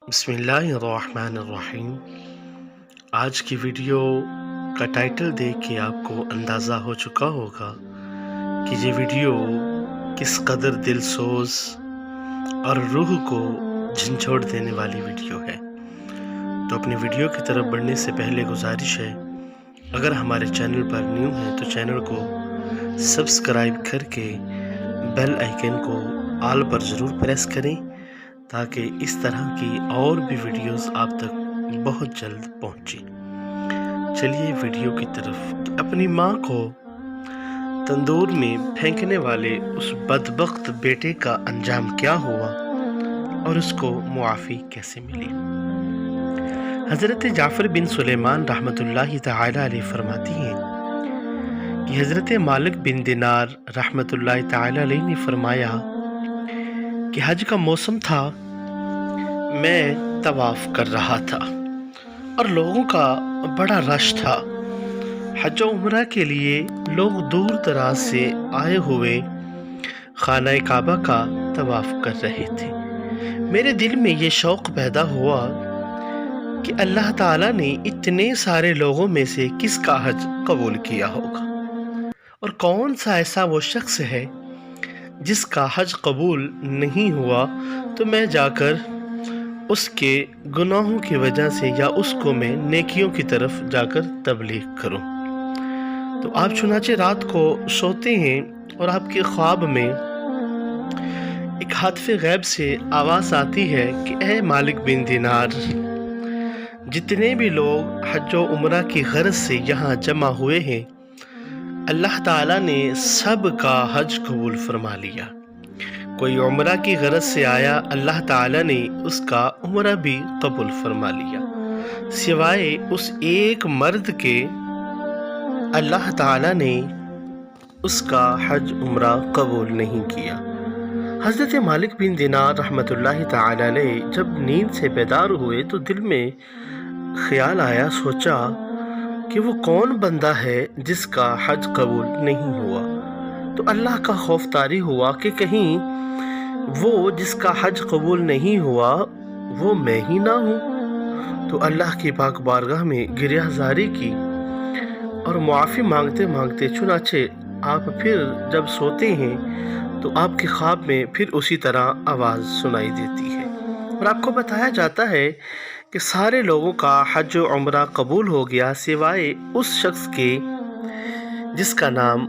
بسم اللہ الرحمن الرحیم۔ آج کی ویڈیو کا ٹائٹل دیکھ کے آپ کو اندازہ ہو چکا ہوگا کہ یہ ویڈیو کس قدر دل سوز اور روح کو جھنجھوڑ دینے والی ویڈیو ہے۔ تو اپنی ویڈیو کی طرف بڑھنے سے پہلے گزارش ہے، اگر ہمارے چینل پر نیو ہیں تو چینل کو سبسکرائب کر کے بیل آئیکن کو آل پر ضرور پریس کریں تاکہ اس طرح کی اور بھی ویڈیوز آپ تک بہت جلد پہنچیں۔ چلیے ویڈیو کی طرف۔ اپنی ماں کو تندور میں پھینکنے والے اس بدبخت بیٹے کا انجام کیا ہوا اور اس کو معافی کیسے ملی؟ حضرت جعفر بن سلیمان رحمۃ اللہ تعالی علیہ فرماتی ہیں کہ حضرت مالک بن دینار رحمۃ اللہ تعالی علیہ نے فرمایا کہ حج کا موسم تھا، میں طواف کر رہا تھا اور لوگوں کا بڑا رش تھا۔ حج و عمرہ کے لیے لوگ دور دراز سے آئے ہوئے خانہ کعبہ کا طواف کر رہے تھے۔ میرے دل میں یہ شوق پیدا ہوا کہ اللہ تعالیٰ نے اتنے سارے لوگوں میں سے کس کا حج قبول کیا ہوگا، اور کون سا ایسا وہ شخص ہے جس کا حج قبول نہیں ہوا، تو میں جا کر اس کے گناہوں کی وجہ سے یا اس کو میں نیکیوں کی طرف جا کر تبلیغ کروں۔ تو آپ چنانچہ رات کو سوتے ہیں اور آپ کے خواب میں ایک ہاتف غیب سے آواز آتی ہے کہ اے مالک بن دینار، جتنے بھی لوگ حج و عمرہ کی غرض سے یہاں جمع ہوئے ہیں، اللہ تعالیٰ نے سب کا حج قبول فرما لیا۔ کوئی عمرہ کی غرض سے آیا، اللہ تعالیٰ نے اس کا عمرہ بھی قبول فرما لیا، سوائے اس ایک مرد کے اللہ تعالیٰ نے اس کا حج عمرہ قبول نہیں کیا۔ حضرت مالک بن دینار رحمۃ اللہ تعالیٰ علیہ جب نیند سے بیدار ہوئے تو دل میں خیال آیا، سوچا کہ وہ کون بندہ ہے جس کا حج قبول نہیں ہوا۔ تو اللہ کا خوف طاری ہوا کہ کہیں وہ جس کا حج قبول نہیں ہوا وہ میں ہی نہ ہوں۔ تو اللہ کی پاک بارگاہ میں گریہ زاری کی اور معافی مانگتے مانگتے، چنانچہ آپ پھر جب سوتے ہیں تو آپ کے خواب میں پھر اسی طرح آواز سنائی دیتی ہے، اور آپ کو بتایا جاتا ہے کہ سارے لوگوں کا حج و عمرہ قبول ہو گیا سوائے اس شخص کے جس کا نام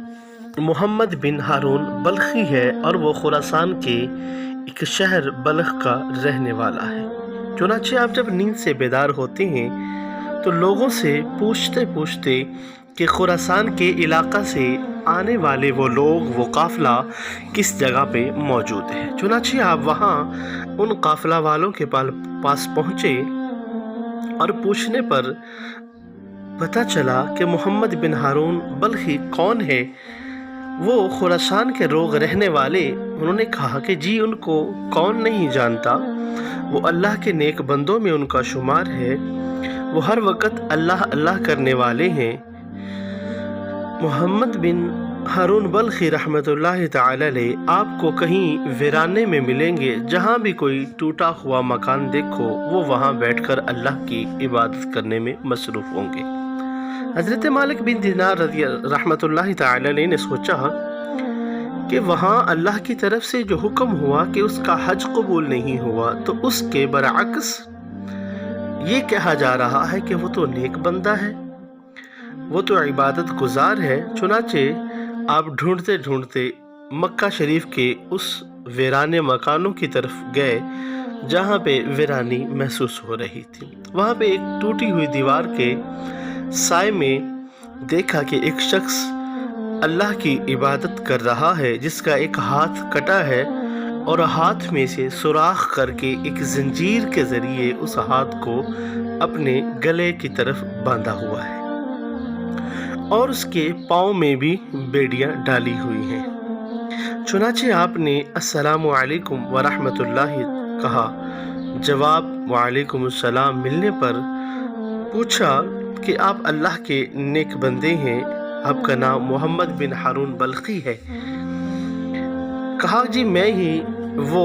محمد بن ہارون بلخی ہے، اور وہ خراسان کے ایک شہر بلخ کا رہنے والا ہے۔ چنانچہ آپ جب نیند سے بیدار ہوتے ہیں تو لوگوں سے پوچھتے پوچھتے کہ خراسان کے علاقہ سے آنے والے وہ لوگ، وہ قافلہ کس جگہ پہ موجود ہے۔ چنانچہ آپ وہاں ان قافلہ والوں کے پاس پہنچے اور پوچھنے پر پتہ چلا کہ محمد بن ہارون بلخی کون ہے، وہ خراسان کے لوگ رہنے والے۔ انہوں نے کہا کہ جی ان کو کون نہیں جانتا، وہ اللہ کے نیک بندوں میں ان کا شمار ہے، وہ ہر وقت اللہ اللہ کرنے والے ہیں۔ محمد بن ہارون بلخی رحمۃ اللہ تعالی علیہ آپ کو کہیں ویرانے میں ملیں گے، جہاں بھی کوئی ٹوٹا ہوا مکان دیکھو وہ وہاں بیٹھ کر اللہ کی عبادت کرنے میں مصروف ہوں گے۔ حضرت مالک بن دینار رحمۃ اللہ تعالی علیہ نے سوچا کہ وہاں اللہ کی طرف سے جو حکم ہوا کہ اس کا حج قبول نہیں ہوا، تو اس کے برعکس یہ کہا جا رہا ہے کہ وہ تو نیک بندہ ہے، وہ تو عبادت گزار ہے۔ چنانچہ آپ ڈھونڈتے ڈھونڈتے مکہ شریف کے اس ویرانے مکانوں کی طرف گئے جہاں پہ ویرانی محسوس ہو رہی تھی۔ وہاں پہ ایک ٹوٹی ہوئی دیوار کے سائے میں دیکھا کہ ایک شخص اللہ کی عبادت کر رہا ہے، جس کا ایک ہاتھ کٹا ہے اور ہاتھ میں سے سوراخ کر کے ایک زنجیر کے ذریعے اس ہاتھ کو اپنے گلے کی طرف باندھا ہوا ہے، اور اس کے پاؤں میں بھی بیڑیاں ڈالی ہوئی ہیں۔ چنانچہ آپ نے السلام علیکم ورحمۃ اللہ کہا، جواب وعلیکم السلام ملنے پر پوچھا کہ آپ اللہ کے نیک بندے ہیں، آپ کا نام محمد بن ہارون بلخی ہے؟ کہا جی میں ہی وہ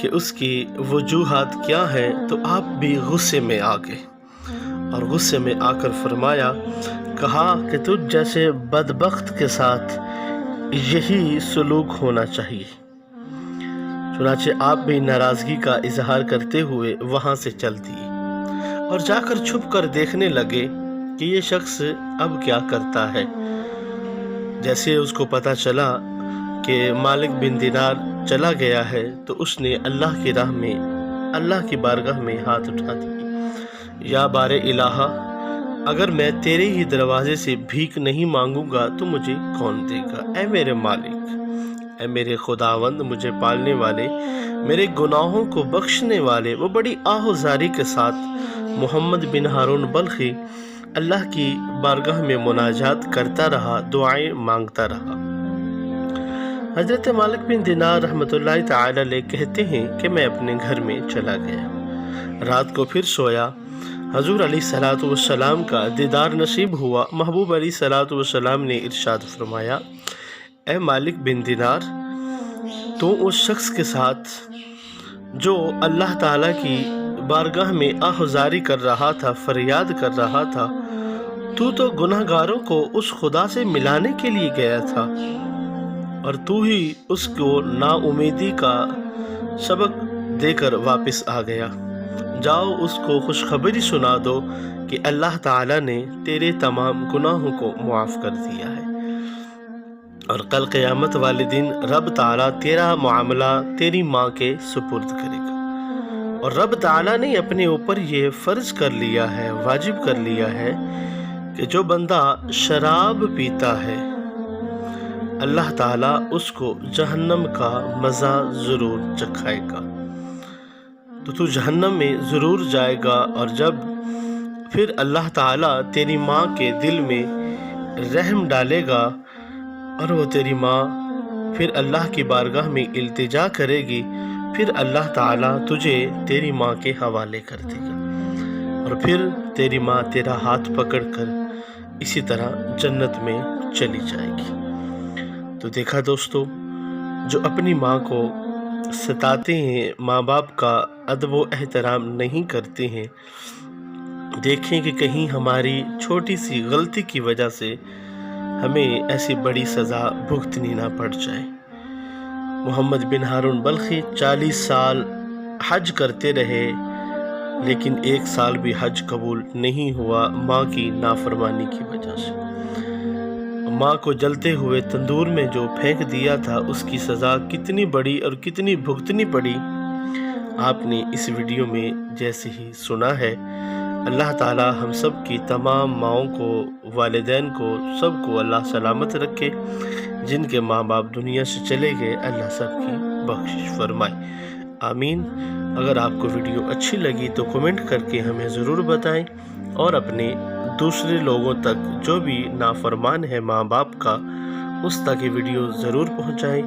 کہ اس کی وجوہات کیا ہے تو آپ بھی غصے میں آ گئے، اور غصے میں آ کر فرمایا، کہا کہ تجھ جیسے بدبخت کے ساتھ یہی سلوک ہونا چاہیے۔ چنانچہ آپ بھی ناراضگی کا اظہار کرتے ہوئے وہاں سے چل دیے اور جا کر چھپ کر دیکھنے لگے کہ یہ شخص اب کیا کرتا ہے۔ جیسے اس کو پتہ چلا کہ مالک بن دینار چلا گیا ہے تو اس نے اللہ کی راہ میں، اللہ کی بارگاہ میں ہاتھ اٹھا دیے، یا بار الہ، اگر میں تیرے ہی دروازے سے بھیک نہیں مانگوں گا تو مجھے کون دے گا؟ اے میرے مالک، اے میرے خداوند، مجھے پالنے والے، میرے گناہوں کو بخشنے والے۔ وہ بڑی آہ و زاری کے ساتھ محمد بن ہارون بلخی اللہ کی بارگاہ میں مناجات کرتا رہا، دعائیں مانگتا رہا۔ حضرت مالک بن دینار رحمۃ اللہ تعالی علیہ کہتے ہیں کہ میں اپنے گھر میں چلا گیا، رات کو پھر سویا، حضور علیہ الصلوۃ والسلام کا دیدار نصیب ہوا۔ محبوب علیہ الصلوۃ والسلام نے ارشاد فرمایا، اے مالک بن دینار، تو اس شخص کے ساتھ جو اللہ تعالیٰ کی بارگاہ میں آہذاری کر رہا تھا، فریاد کر رہا تھا، تو گناہ گاروں کو اس خدا سے ملانے کے لیے گیا تھا، اور تو ہی اس کو نا امیدی کا سبق دے کر واپس آ گیا۔ جاؤ اس کو خوشخبری سنا دو کہ اللہ تعالیٰ نے تیرے تمام گناہوں کو معاف کر دیا ہے، اور کل قیامت والے دن رب تعالیٰ تیرا معاملہ تیری ماں کے سپرد کرے گا، اور رب تعالیٰ نے اپنے اوپر یہ فرض کر لیا ہے، واجب کر لیا ہے کہ جو بندہ شراب پیتا ہے اللہ تعالیٰ اس کو جہنم کا مزہ ضرور چکھائے گا، تو جہنم میں ضرور جائے گا، اور جب پھر اللہ تعالیٰ تیری ماں کے دل میں رحم ڈالے گا اور وہ تیری ماں پھر اللہ کی بارگاہ میں التجا کرے گی، پھر اللہ تعالیٰ تجھے تیری ماں کے حوالے کر دے گا، اور پھر تیری ماں تیرا ہاتھ پکڑ کر اسی طرح جنت میں چلی جائے گی۔ تو دیکھا دوستو، جو اپنی ماں کو ستاتے ہیں، ماں باپ کا ادب و احترام نہیں کرتے ہیں، دیکھیں کہ کہیں ہماری چھوٹی سی غلطی کی وجہ سے ہمیں ایسی بڑی سزا بھگتنی نہ پڑ جائے۔ محمد بن ہارون بلخی 40 سال حج کرتے رہے، لیکن 1 سال بھی حج قبول نہیں ہوا ماں کی نافرمانی کی وجہ سے۔ ماں کو جلتے ہوئے تندور میں جو پھینک دیا تھا، اس کی سزا کتنی بڑی اور کتنی بھگتنی پڑی، آپ نے اس ویڈیو میں جیسے ہی سنا ہے۔ اللہ تعالی ہم سب کی تمام ماؤں کو، والدین کو، سب کو اللہ سلامت رکھے۔ جن کے ماں باپ دنیا سے چلے گئے، اللہ سب کی بخشش فرمائے، آمین۔ اگر آپ کو ویڈیو اچھی لگی تو کمنٹ کر کے ہمیں ضرور بتائیں، اور اپنے دوسرے لوگوں تک جو بھی نافرمان ہے ماں باپ کا، اس تک یہ ویڈیو ضرور پہنچائیں۔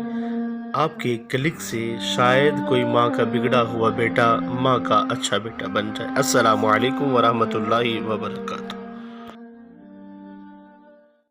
آپ کے کلک سے شاید کوئی ماں کا بگڑا ہوا بیٹا ماں کا اچھا بیٹا بن جائے۔ السلام علیکم ورحمۃ اللہ وبرکاتہ۔